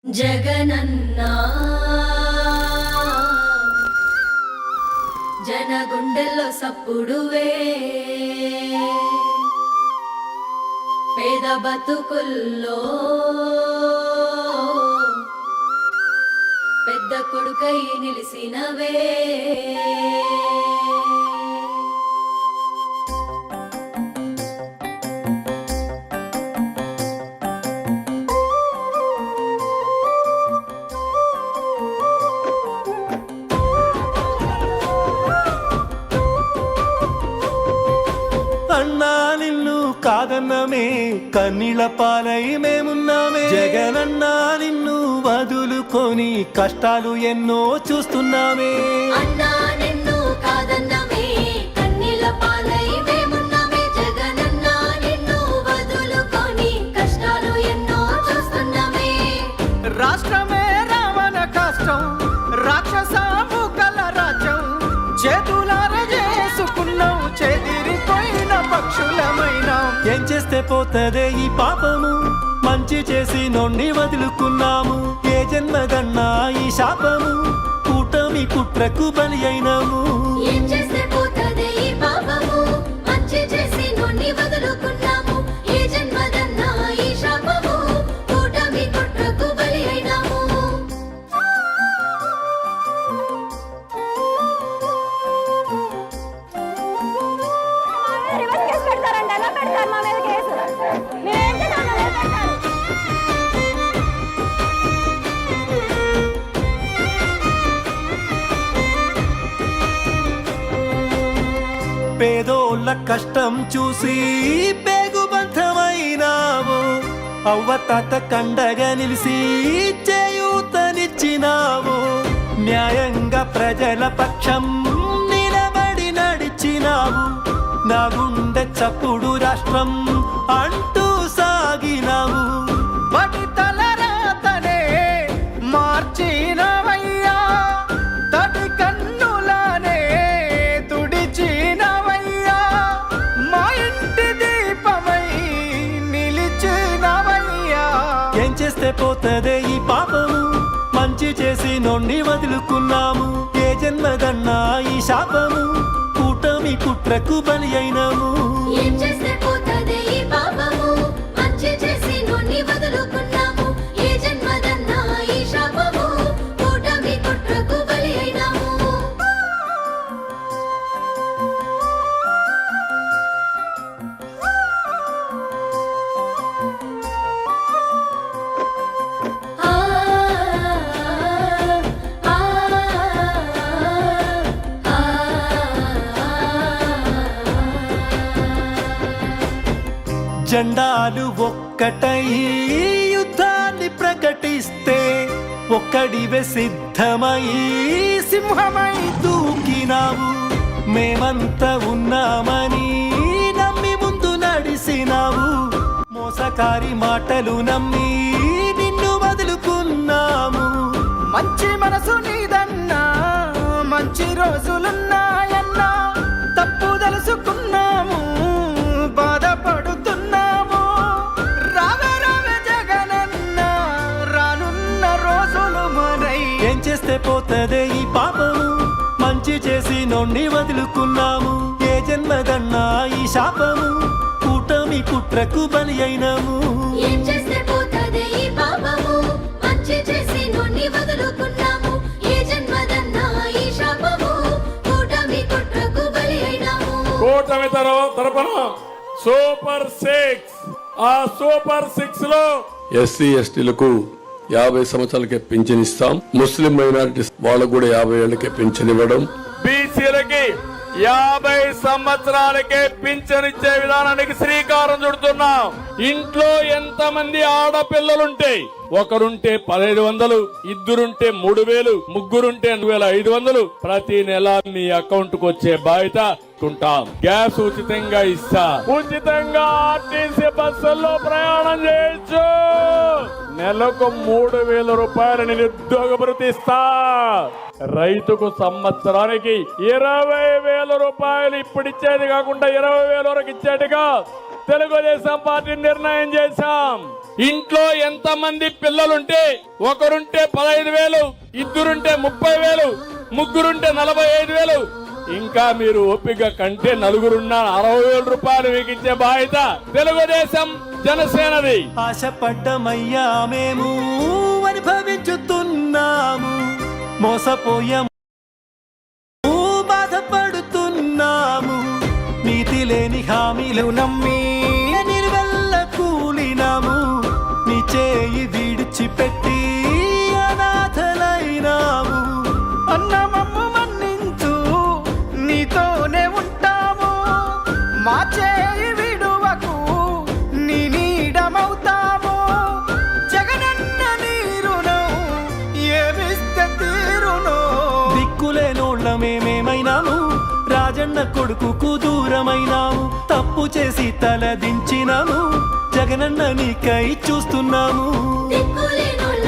జగనన్నా జన గుండెల్లో సప్పుడువే పేద బతుకుల్లో పెద్ద కొడుకై నిలిసినవే అన్నా నిన్ను కాదన్నమే కన్నీళ్ళ పాలై మేమున్నామే. జగనన్నా నిన్ను వదులుకొని కష్టాలు ఎన్నో చూస్తున్నామే. అన్నా నిన్ను కాదన్నమే కన్నీళ్ళ పాలై మేమున్నామే. జగనన్నా నిన్ను వదులుకొని కష్టాలు ఎన్నో చూస్తున్నామే. రాష్ట్రమే రావణ కష్టం, రాక్షస ముకల రాజ్యం చేతులార చేసుకున్నావు, చెదిరిపోయిన పక్షులమైన. ఏం చేస్తే పోతదే ఈ పాపము, మంచి చేసి నొండి వదులుకున్నాము. ఏ జన్మదన్నా ఈ శాపము, కూటమి కుట్రకు బలి అయినాము. ఏం చేస్తే పోతదే ఈ పాపము, మంచి చేసి నొండి వదులుకున్నాము. ఏ జన్మదన్నా ఈ శాపము, కూటమి కుట్రకు బలి అయినాము. రివర్స్ కేసు పెడతారంట, ఎలా పెడతారు మా మీద కేసు? మేమేం చేసాము? ఎలా పెడతారు? పేదోళ్ళ కష్టం చూసి పేగుబంధమైనావు. అవ్వ తాత కండగా నిలిసి చేయూతనిచ్చినావు. న్యాయంగా ప్రజల పక్షం నిలబడి నడిచినావు. నా గుండె చప్పుడు రాష్ట్రం అంటూ సాగినావు. బడి తలరాతనే మార్చినవయ్యా, తడి కన్నులానే తుడిచినవయ్యా, మా ఇంటి దీపమై నిలిచినవయ్యా. ఏం చేస్తే పోతదే ఈ పాపము, మంచి చేసి నొండి వదులుకున్నాము. ఏ జన్మదన్నా ఈ శాపము, కూటమి కుట్రకు బలి అయినాము. ఏం చేస్తే పోతదే ఈ పాపము, మంచి చేసి నొండి వదులుకున్నాము. ఏ జన్మదన్నా ఈ శాపము, కూటమి కుట్రకు బలి అయినాము. ఆ ఆ జెండాలు ఒక్కటై యుద్ధాన్ని ప్రకటిస్తే ఒక్కడివే సిద్ధమై సింహమై దూకినావు. మేమంతా ఉన్నామని నమ్మి ముందు నడిసినావు. మోసకారి మాటలు నమ్మి నిన్ను వదులుకున్నాము. మంచి మనసు నీదన్నా, మంచి రోజులున్నాయన్నా, తప్పు తెలుసుకున్నాము, బాధపడుతున్నాము. రావే రావే జగనన్నా, రానున్న రోజులు మనై. ఏం చేస్తే పోతదే ఈ పాపము, మంచి చేసి నొండి వదులుకున్నాము. ఏ జన్మదన్నా ఈ శాపము, కూటమి కుట్రకు బలి అయినాము. ఏం చేస్తే పోతదే ఈ పాపము, మంచి చేసి నొండి వదులుకున్నాము. ఏ జన్మదన్నా ఈ శాపము, కూటమి కుట్రకు బలి అయినాము. కూటమి తరపున సూపర్ 6, ఆ సూపర్ 6 లో ఎస్సీ ఎస్టీలకు 50 సంవత్సరాలకే పింఛన్ ఇస్తాం. ముస్లిం మైనారిటీస్ వాళ్ళకు కూడా 50 ఏళ్లకే పింఛన్ ఇవ్వడం. బీసీలకి 50 సంవత్సరాలకే పింఛనిచ్చే విధానానికి శ్రీకారం చుడుతున్నాం. ఇంట్లో ఎంతమంది ఆడపిల్లలుంటే, ఒకరుంటే 1500, ఇద్దరుంటే 3000, ముగ్గురుంటే 2500 ప్రతి నెల మీ అకౌంట్ కు వచ్చే బాధ్యత ఉంటాం. గ్యాస్ ఉచితంగా ఇస్తా, ఉచితంగా ఆర్టీసీ బస్సుల్లో ప్రయాణం చేయొచ్చు. నెలకు 3000 రూపాయలు నిరుద్యోగ భృతి ఇస్తా. రైతుకు సంవత్సరానికి 20,000 రూపాయలు ఇప్పుడు ఇచ్చేది కాకుండా 20,000 వరకు ఇచ్చేట్టుగా తెలుగుదేశం పార్టీ నిర్ణయం చేశాం. ఇంట్లో ఎంతమంది పిల్లలుంటే ఒకరుంటే 15,000, ఇద్దరుంటే 30,000, ముగ్గురుంటే 45,000, ఇంకా మీరు ఓపిక కంటే నలుగురున్న 60,000 రూపాయలు మీకు ఇచ్చే బాధ్యత తెలుగుదేశం జనసేనది. ఆశపడ్డమయ్యా మేము అనుభవించుతున్నాము, మోసపోయాము, బాధపడుతున్నాము. నీతి లేని హామీలు నమ్మి నిలువెల్ల కూలినాము. నీ చేయి విడిచిపెట్టి అనాథలైనాము. అన్నమమ్ము మన్నించు, నీతోనే ఉంటాము. మా చేయి విడువకు, నీ నీడమవుతాము. జగనన్న నీరును ఏమిస్తే తీరును. దిక్కులేనోళ్ళ మేమేమైనాము, రాజన్న కొడుకుకు దూరమైనాము. తప్పు చేసి తల దించినాము, జగనన్న నీకై చూస్తున్నాము. దిక్కులేనోళ్ళ